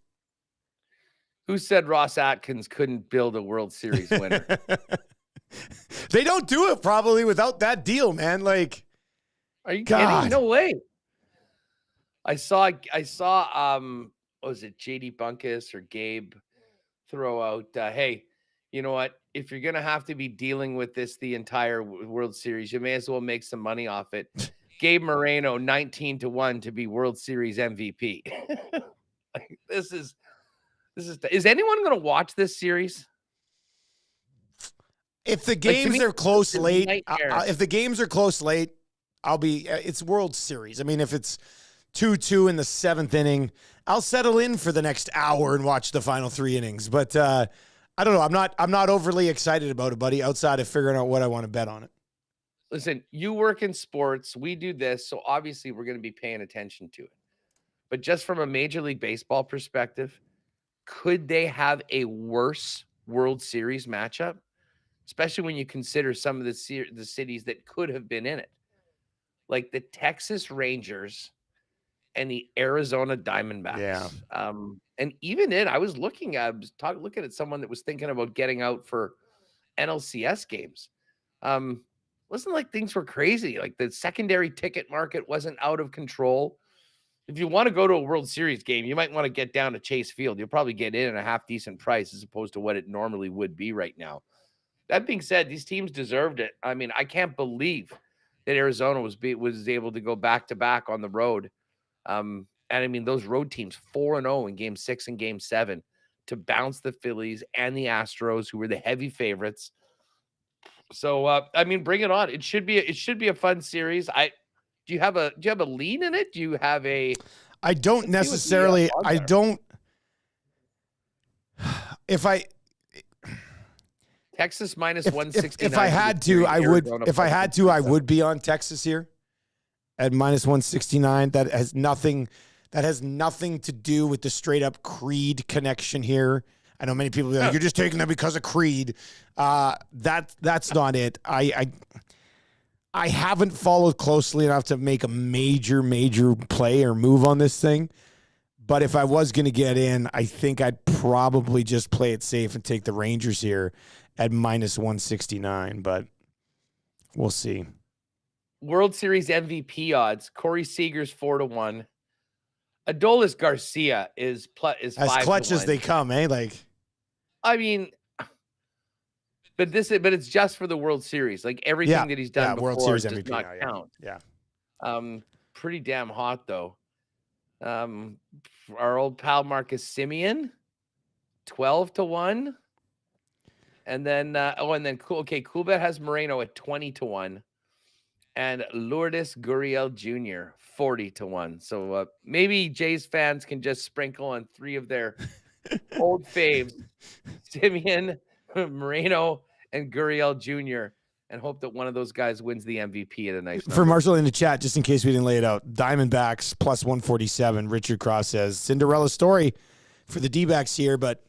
Who said Ross Atkins couldn't build a World Series winner? They don't do it probably without that deal, man. Like, are you God. kidding? No way. I saw what was it, JD Bunkus or Gabe throw out, hey, you know what? If you're going to have to be dealing with this the entire World Series, you may as well make some money off it. Gabe Moreno, 19-1 to be World Series MVP. Like, this is anyone going to watch this series? If the games are close late, I'll be, it's World Series. I mean, if it's 2-2 in the 7th inning, I'll settle in for the next hour and watch the final 3 innings. But I don't know. I'm not overly excited about it, buddy, outside of figuring out what I want to bet on it. Listen, you work in sports. We do this. So obviously we're going to be paying attention to it. But just from a Major League Baseball perspective, could they have a worse World Series matchup? Especially when you consider some of the cities that could have been in it. Like the Texas Rangers and the Arizona Diamondbacks. Yeah. And even I was looking at someone that was thinking about getting out for NLCS games. Wasn't like things were crazy. Like the secondary ticket market wasn't out of control. If you want to go to a World Series game, you might want to get down to Chase Field. You'll probably get in at a half decent price as opposed to what it normally would be right now. That being said, these teams deserved it. I mean, I can't believe that Arizona was able to go back-to-back on the road. And I mean, those road teams 4-0 in Game 6 and Game 7 to bounce the Phillies and the Astros, who were the heavy favorites. So, I mean, bring it on. It should be a fun series. Do you have a lean in it? Do you have a? I don't necessarily. I don't. If I. Texas minus 169. If I had to, I would. If I had to, I would be on Texas here at minus 169. That has nothing to do with the straight up Creed connection here. I know many people are like, you're just taking that because of Creed. That's not it. I haven't followed closely enough to make a major play or move on this thing. But if I was going to get in, I think I'd probably just play it safe and take the Rangers here at minus 169. But we'll see. World Series MVP odds: Corey Seager's 4-1. Adolis Garcia is 5-1. As clutch as they come, eh? Like, I mean, but it's just for the World Series. Like everything that he's done before World Series does MVP not now, count. Yeah. Pretty damn hot though. Our old pal Marcus Simeon, 12-1. And then Coolbet has Moreno at 20-1. And Lourdes Gurriel Jr. 40-1. So maybe Jays fans can just sprinkle on 3 of their old faves, Simeon, Moreno, and Gurriel Jr., and hope that one of those guys wins the MVP at a nice number. For Marshall in the chat, just in case we didn't lay it out, Diamondbacks plus 147. Richard Cross says Cinderella story for the D-backs here, but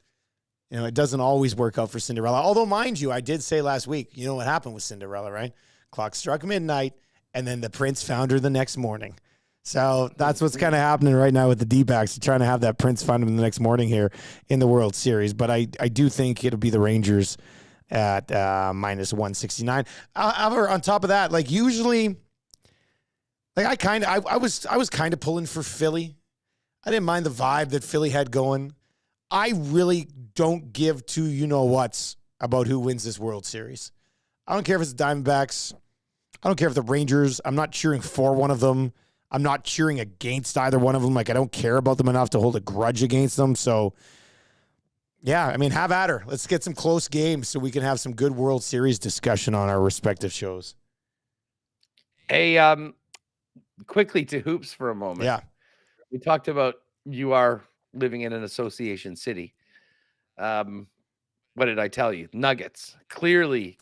it doesn't always work out for Cinderella. Although, mind you, I did say last week, you know what happened with Cinderella, right? Clock struck midnight, and then the prince found her the next morning. So that's what's kind of happening right now with the D-backs. They're trying to have that prince find him the next morning here in the World Series. But I do think it'll be the Rangers at minus 169. However, on top of that, like usually, like I was kind of pulling for Philly. I didn't mind the vibe that Philly had going. I really don't give two you-know-whats about who wins this World Series. I don't care if it's the Diamondbacks. I don't care if the Rangers. I'm not cheering for one of them. I'm not cheering against either one of them. Like, I don't care about them enough to hold a grudge against them. So, yeah, I mean, have at her. Let's get some close games so we can have some good World Series discussion on our respective shows. Hey, quickly to hoops for a moment. Yeah. We talked about you are living in an association city. What did I tell you? Nuggets. Clearly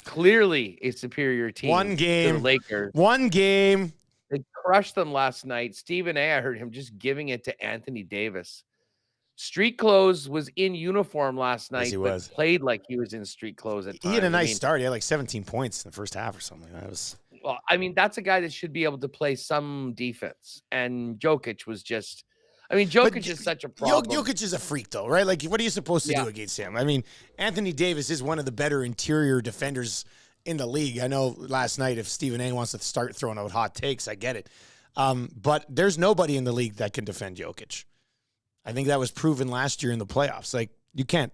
a superior team. One game. To the Lakers. One game. They crushed them last night. Stephen A., I heard him just giving it to Anthony Davis. Street clothes was in uniform last night, but played like he was in street clothes at times. He had a nice start. He had like 17 points in the first half or something. Well, I mean, that's a guy that should be able to play some defense. And Jokic was just, Jokic is such a problem. Jokic is a freak, though, right? Like, what are you supposed to do against him? I mean, Anthony Davis is one of the better interior defenders in the league. I know last night, if Stephen A. wants to start throwing out hot takes, I get it. But there's nobody in the league that can defend Jokic. I think that was proven last year in the playoffs. Like, you can't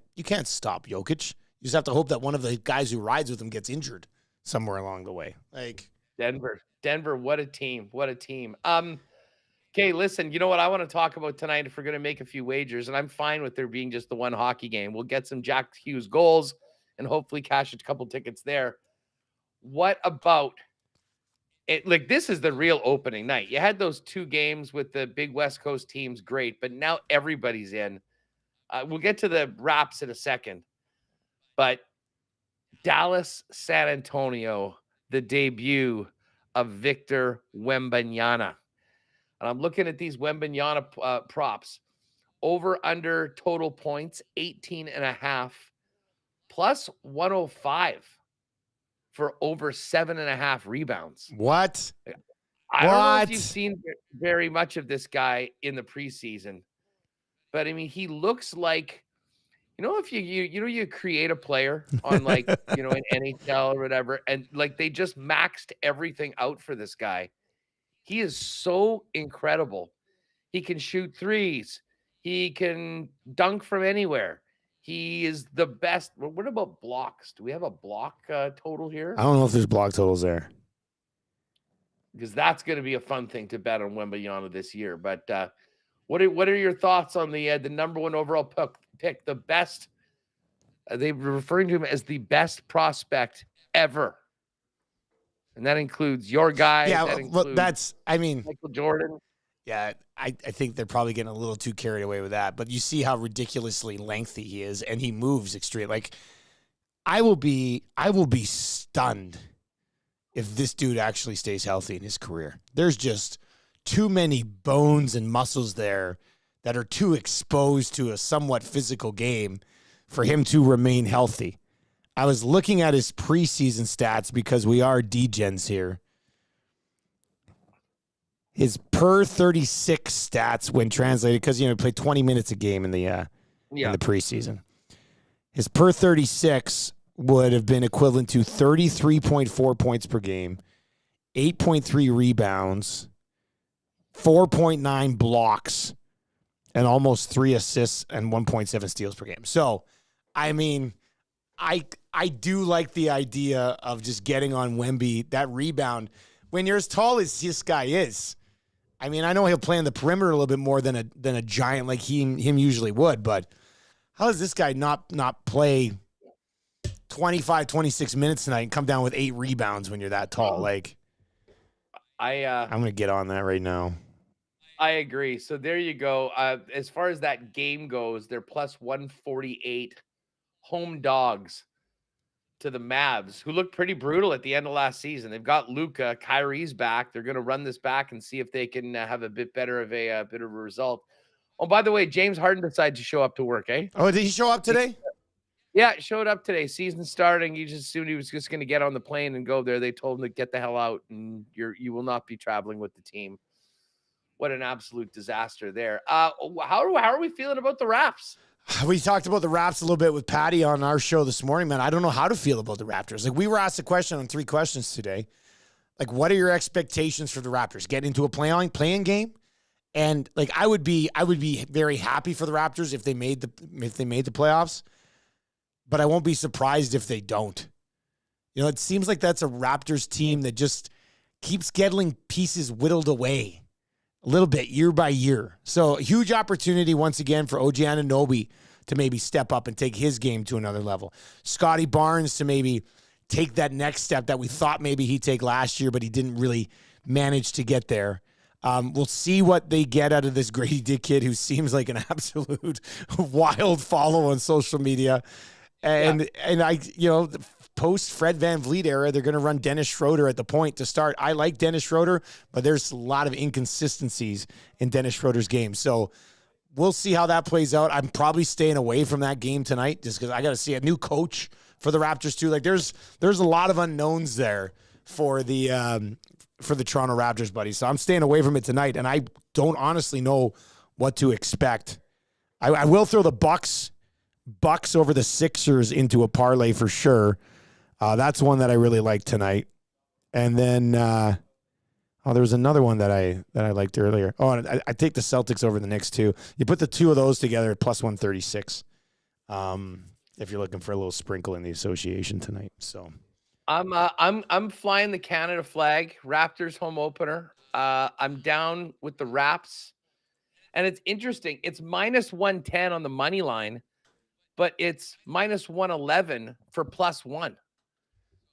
stop Jokic. You just have to hope that one of the guys who rides with him gets injured somewhere along the way. Like Denver, what a team. What a team. Okay, listen, you know what I want to talk about tonight if we're going to make a few wagers, and I'm fine with there being just the one hockey game. We'll get some Jack Hughes goals and hopefully cash a couple tickets there. What about it? Like, this is the real opening night. You had those two games with the big West Coast teams, great, but now everybody's in. We'll get to the Raps in a second, but Dallas, San Antonio, the debut of Victor Wembanyama. And I'm looking at these Wembanyama props. Over under total points, 18.5, plus 105 for over 7.5 rebounds. What? I don't know if you've seen very much of this guy in the preseason, but I mean, he looks like, if you create a player on like, an NHL or whatever, and like they just maxed everything out for this guy. He is so incredible. He can shoot threes. He can dunk from anywhere. He is the best. What about blocks? Do we have a block total here? I don't know if there's block totals there. Because that's going to be a fun thing to bet on Wembanyama this year. But what are your thoughts on the number one overall pick, the best? They were referring to him as the best prospect ever. And that includes your guy. Yeah, Michael Jordan. Yeah, I think they're probably getting a little too carried away with that. But you see how ridiculously lengthy he is, and he moves extreme. Like, I will be stunned if this dude actually stays healthy in his career. There's just too many bones and muscles there that are too exposed to a somewhat physical game for him to remain healthy. I was looking at his preseason stats because we are degens here. His per 36 stats when translated, because he played 20 minutes a game in the preseason. His per 36 would have been equivalent to 33.4 points per game, 8.3 rebounds, 4.9 blocks, and almost 3 assists and 1.7 steals per game. So, I mean, I do like the idea of just getting on Wemby, that rebound. When you're as tall as this guy is, I mean, I know he'll play on the perimeter a little bit more than a giant like him usually would, but how does this guy not play 25, 26 minutes tonight and come down with 8 rebounds when you're that tall? Like, I'm going to get on that right now. I agree. So there you go. As far as that game goes, they're plus 148 home dogs to the Mavs, who looked pretty brutal at the end of last season. They've got Luka, Kyrie's back. They're going to run this back and see if they can have a bit better of a bit of a result. Oh, by the way, James Harden decided to show up to work, eh? Oh, did he show up today? Yeah, showed up today. Season starting. He just assumed he was just going to get on the plane and go there. They told him to get the hell out, and you will not be traveling with the team. What an absolute disaster there. How are we feeling about the Raps? We talked about the Raps a little bit with Patty on our show this morning, man. I don't know how to feel about the Raptors. Like, we were asked a question on 3 questions today. Like, what are your expectations for the Raptors? Get into a playing game? And like, I would be very happy for the Raptors if they made the playoffs, but I won't be surprised if they don't. You know, it seems like that's a Raptors team that just keeps getting pieces whittled away a little bit year by year. So, huge opportunity once again for OG Anunoby to maybe step up and take his game to another level. Scotty Barnes to maybe take that next step that we thought maybe he'd take last year, but he didn't really manage to get there. We'll see what they get out of this Grady Dick kid, who seems like an absolute wild follow on social media. And I, post Fred VanVleet era, they're going to run Dennis Schroeder at the point to start. I like Dennis Schroeder, but there's a lot of inconsistencies in Dennis Schroeder's game. So we'll see how that plays out. I'm probably staying away from that game tonight just because I got to see a new coach for the Raptors too. Like, there's a lot of unknowns there for the Toronto Raptors, buddy. So I'm staying away from it tonight, and I don't honestly know what to expect. I will throw the Bucks over the Sixers into a parlay for sure. That's one that I really like tonight. And then, there was another one that I liked earlier. Oh, and I take the Celtics over the Knicks too. You put the two of those together at plus 136. If you're looking for a little sprinkle in the association tonight. So I'm flying the Canada flag. Raptors home opener. I'm down with the Raps, and it's interesting. It's minus 110 on the money line, but it's minus 111 for plus 1.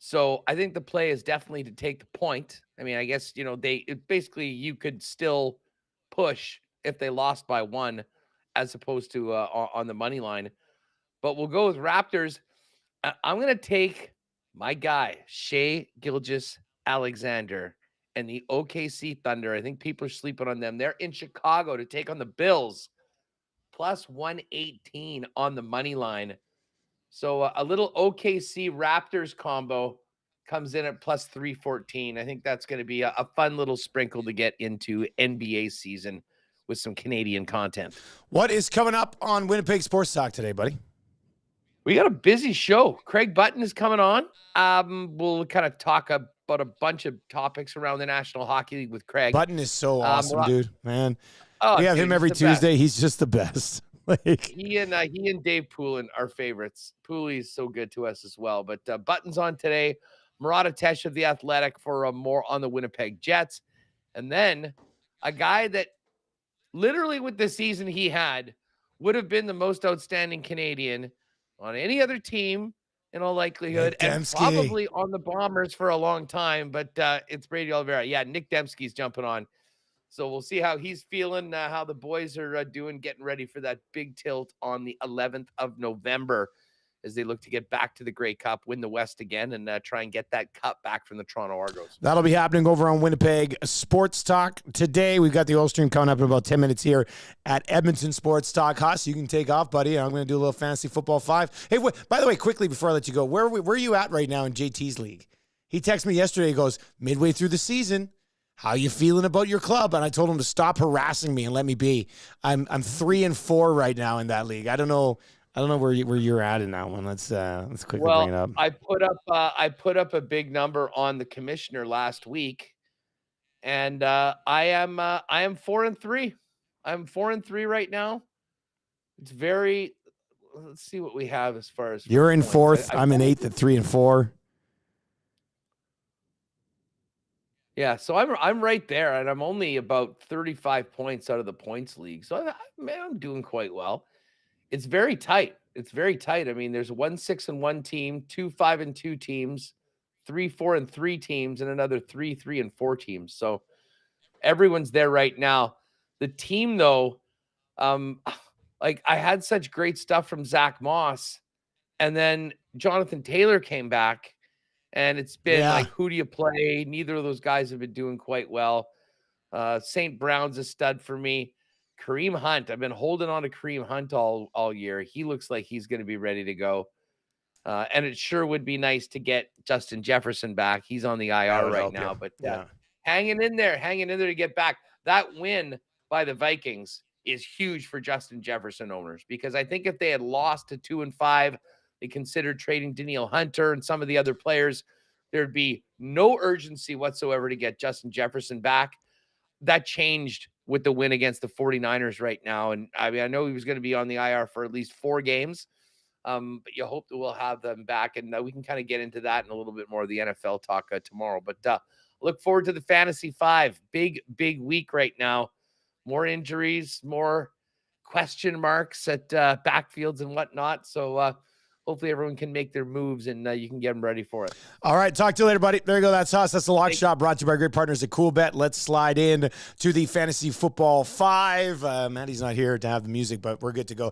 So I think the play is definitely to take the point. I mean, I guess, basically you could still push if they lost by 1 as opposed to on the money line. But we'll go with Raptors. I'm going to take my guy, Shai Gilgeous-Alexander, and the OKC Thunder. I think people are sleeping on them. They're in Chicago to take on the Bills. Plus 118 on the money line. So a little OKC Raptors combo comes in at plus 314. I think that's going to be a fun little sprinkle to get into NBA season with some Canadian content. what is coming up on Winnipeg Sports Talk today, buddy? We got a busy show. Craig Button is coming on. We'll kind of talk about a bunch of topics around the National Hockey League with Craig. Button is so awesome, dude, man. Oh, we have dude, him every Tuesday. Best. He's just the best. Like, he and Dave Poulin are favorites. Pooley's so good to us as well. But Button's on today. Murat Atesh of The Athletic for more on the Winnipeg Jets. And then a guy that literally with the season he had would have been the most outstanding Canadian on any other team in all likelihood, and probably on the Bombers for a long time. But it's Brady Oliveira. Yeah, Nick Dembski's jumping on. So we'll see how he's feeling, how the boys are doing, getting ready for that big tilt on the 11th of November as they look to get back to the Grey Cup, win the West again, and try and get that cup back from the Toronto Argos. That'll be happening over on Winnipeg Sports Talk today. We've got the oil stream coming up in about 10 minutes here at Edmonton Sports Talk. Hus, you can take off, buddy. I'm going to do a little Fantasy Football 5. Hey, by the way, quickly before I let you go, where are you at right now in JT's league? He texted me yesterday. He goes, midway through the season, how you feeling about your club? And I told him to stop harassing me and let me be. I'm 3-4 right now in that league. I don't know where you're at in that one. Let's quickly bring it up. I put up a big number on the commissioner last week, and I am 4-3. I'm 4-3 right now. It's very. Let's see what we have as far as you're in fourth. I'm in 8th at 3-4. Yeah, so I'm right there, and I'm only about 35 points out of the points league. So I'm doing quite well. It's very tight. I mean, there's 1-6-1 team, 2-5-2 teams, 3-4-3 teams, and another 3-3-4 teams. So everyone's there right now. The team, though, like I had such great stuff from Zach Moss, and then Jonathan Taylor came back, and it's been like, who do you play? Neither of those guys have been doing quite well. St. Brown's a stud for me. Kareem Hunt, I've been holding on to Kareem Hunt all year. He looks like he's going to be ready to go. And it sure would be nice to get Justin Jefferson back. He's on the IR right now, but hanging in there to get back. That win by the Vikings is huge for Justin Jefferson owners, because I think if they had lost to 2-5, they considered trading Danielle Hunter and some of the other players, there'd be no urgency whatsoever to get Justin Jefferson back. That changed with the win against the 49ers right now. And I mean, I know he was going to be on the IR for at least 4 games. But you hope that we'll have them back, and we can kind of get into that and a little bit more of the NFL talk tomorrow. But look forward to the Fantasy 5. Big week right now. More injuries, more question marks at backfields and whatnot. So hopefully everyone can make their moves, and you can get them ready for it. All right. Talk to you later, buddy. There you go. That's us. That's the Lock Shop, brought to you by great partners at CoolBet. Let's slide in to the Fantasy Football 5. Maddie's not here to have the music, but we're good to go.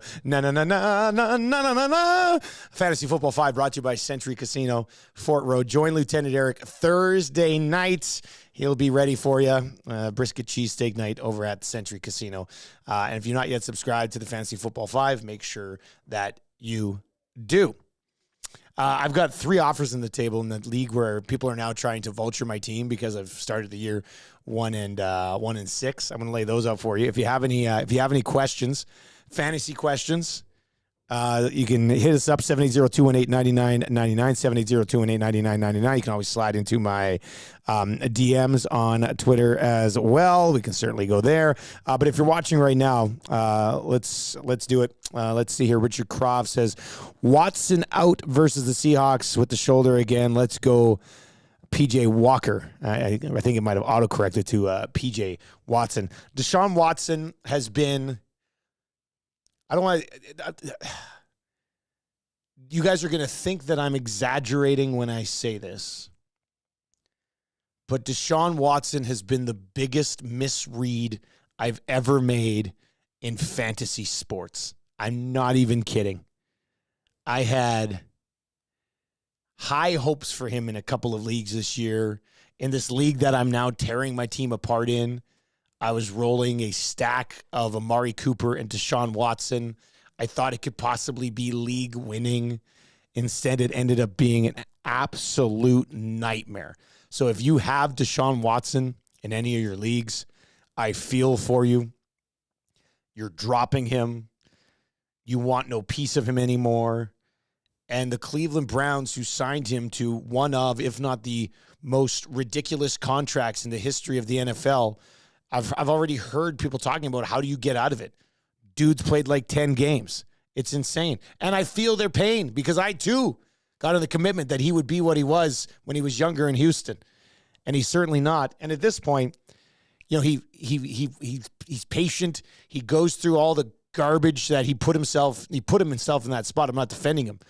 Fantasy Football 5 brought to you by Century Casino, Fort Road. Join Lieutenant Eric Thursday night. He'll be ready for you. Brisket cheesesteak night over at Century Casino. And if you're not yet subscribed to the Fantasy Football 5, make sure that you do. I've got 3 offers in the table in the league where people are now trying to vulture my team because I've started the year 1-6. I'm going to lay those out for you. If you have any questions, fantasy questions, you can hit us up 780-218-9999, 780-218-9999. You can always slide into my DMs on Twitter as well. We can certainly go there. But if you're watching right now, let's do it. Let's see here. Richard Croft says Watson out versus the Seahawks with the shoulder again. Let's go PJ Walker. I think it might have autocorrected to PJ Watson. Deshaun Watson has been... I don't want to... You guys are going to think that I'm exaggerating when I say this, but Deshaun Watson has been the biggest misread I've ever made in fantasy sports. I'm not even kidding. I had high hopes for him in a couple of leagues this year. In this league that I'm now tearing my team apart in, I was rolling a stack of Amari Cooper and Deshaun Watson. I thought it could possibly be league winning. Instead, it ended up being an absolute nightmare. So if you have Deshaun Watson in any of your leagues, I feel for you. You're dropping him. You want no piece of him anymore. And the Cleveland Browns, who signed him to one of, if not the most ridiculous contracts in the history of the NFL, I've already heard people talking about, how do you get out of it? Dude's played like 10 games. It's insane. And I feel their pain, because I too got on the commitment that he would be what he was when he was younger in Houston. And he's certainly not. And at this point, you know, he's patient. He goes through all the garbage that he put himself in that spot. I'm not defending him.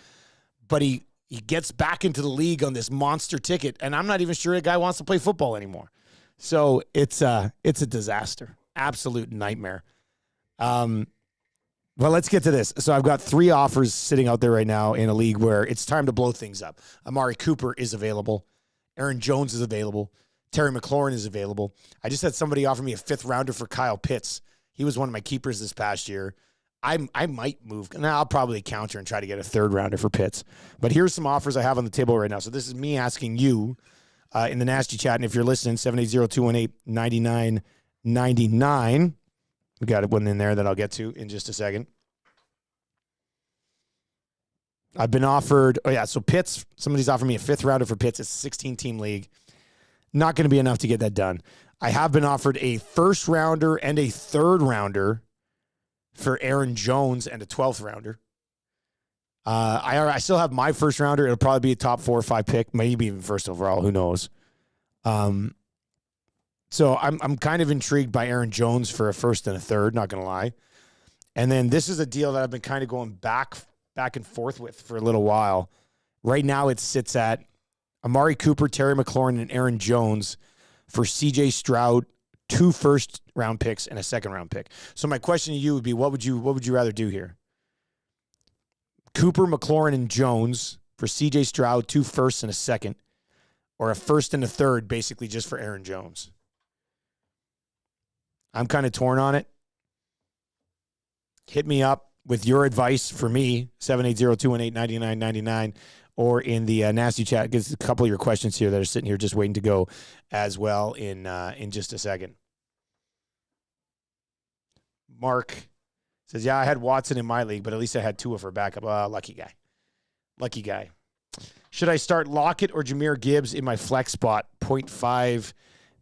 But he gets back into the league on this monster ticket, and I'm not even sure a guy wants to play football anymore. So it's a disaster. Absolute nightmare. Well, let's get to this. So I've got 3 offers sitting out there right now in a league where it's time to blow things up. Amari Cooper is available. Aaron Jones is available. Terry McLaurin is available. I just had somebody offer me a 5th rounder for Kyle Pitts. He was one of my keepers this past year. I might move. Now I'll probably counter and try to get a 3rd rounder for Pitts. But here's some offers I have on the table right now. So this is me asking you in the Nasty Chat. And if you're listening, 780-218-9999. We got one in there that I'll get to in just a second. I've been offered, so Pitts, somebody's offered me a 5th rounder for Pitts. It's a 16-team league. Not going to be enough to get that done. I have been offered a 1st rounder and a 3rd rounder for Aaron Jones and a 12th rounder. I still have my 1st rounder. It'll probably be a top 4 or 5 pick, maybe even 1st overall. Who knows? So I'm kind of intrigued by Aaron Jones for a 1st and a 3rd, not going to lie. And then this is a deal that I've been kind of going back and forth with for a little while. Right now it sits at Amari Cooper, Terry McLaurin, and Aaron Jones for CJ Stroud, 2 first-round picks and a second-round pick. So my question to you would be, what would you rather do here? Cooper, McLaurin, and Jones for C.J. Stroud, 2 firsts and a second, or a first and a third, basically just for Aaron Jones? I'm kind of torn on it. Hit me up with your advice for me, 780-218-9999, or in the nasty chat. Get a couple of your questions here that are sitting here just waiting to go as well in just a second. Mark says, yeah, I had Watson in my league, but at least I had Tua for backup. Lucky guy. Lucky guy. Should I start Lockett or Jahmyr Gibbs in my flex spot? 0.5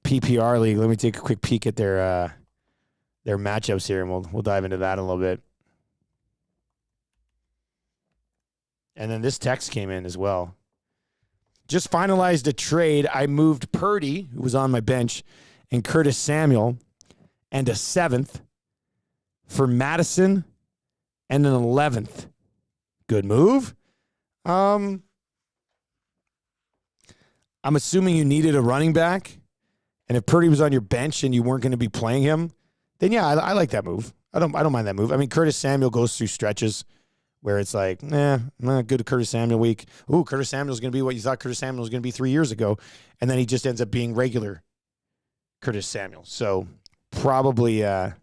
PPR league. Let me take a quick peek at their matchups here, and we'll dive into that in a little bit. And then this text came in as well. Just finalized a trade. I moved Purdy, who was on my bench, and Curtis Samuel, and a 7th for Madison and an 11th. Good move. I'm assuming you needed a running back, and if Purdy was on your bench and you weren't going to be playing him, then yeah, I like that move. I don't mind that move. I mean, Curtis Samuel goes through stretches where it's like, not good Curtis Samuel week. Ooh, Curtis Samuel's going to be what you thought Curtis Samuel was going to be 3 years ago, and then he just ends up being regular Curtis Samuel. So probably not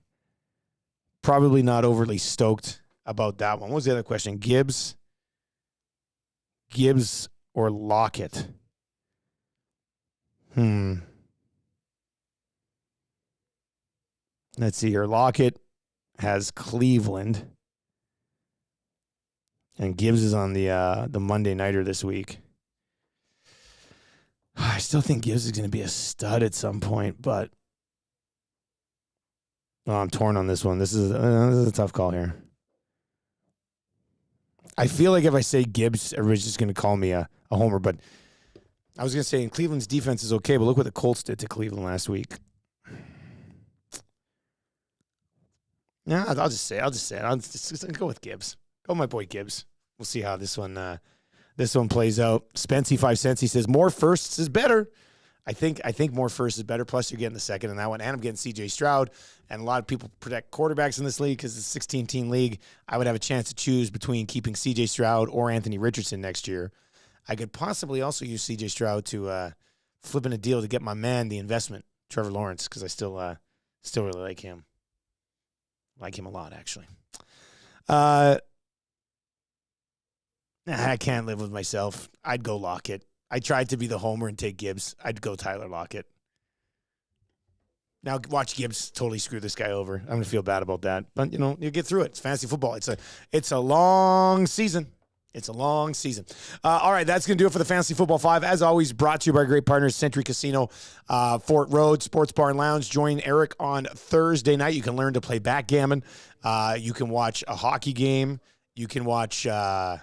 overly stoked about that one. What was the other question? Gibbs or Lockett? Let's see here. Lockett has Cleveland, and Gibbs is on the Monday nighter this week. I still think Gibbs is going to be a stud at some point, but I'm torn on this one. This is a tough call here. I feel like if I say Gibbs, everybody's just going to call me a homer, but I was going to say in Cleveland's defense is okay, but look what the Colts did to Cleveland last week. Yeah, I'll just say it. I'll just go with Gibbs. Go my boy Gibbs. We'll see how this one plays out. Spency 5 cents. He says more firsts is better. I think more firsts is better. Plus you're getting the second in that one, and I'm getting C.J. Stroud. And a lot of people protect quarterbacks in this league because it's a 16-team league. I would have a chance to choose between keeping C.J. Stroud or Anthony Richardson next year. I could possibly also use C.J. Stroud to flip in a deal to get my man the investment, Trevor Lawrence, because I still really like him. Like him a lot, actually. I can't live with myself. I'd go Lockett. I tried to be the homer and take Gibbs. I'd go Tyler Lockett. Now watch Gibbs totally screw this guy over. I'm going to feel bad about that. But, you get through it. It's fantasy football. It's a long season. It's a long season. All right, that's going to do it for the Fantasy Football 5. As always, brought to you by great partners, Century Casino, Fort Road, Sports Bar and Lounge. Join Eric on Thursday night. You can learn to play backgammon. You can watch a hockey game. You can watch the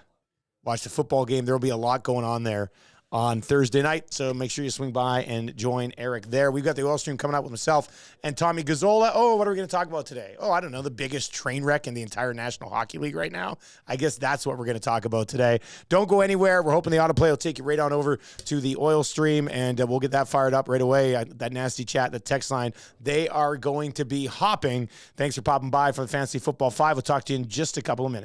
football game. There will be a lot going on there on Thursday night, so make sure you swing by and join Eric there. We've got the oil stream coming up with myself and Tommy Gazzola. Oh, what are we going to talk about today? Oh, I don't know, the biggest train wreck in the entire National Hockey League right now. I guess that's what we're going to talk about today. Don't go anywhere. We're hoping the autoplay will take you right on over to the oil stream, and we'll get that fired up right away. That nasty chat, the text line, they are going to be hopping. Thanks for popping by for the Fantasy Football 5. We'll talk to you in just a couple of minutes.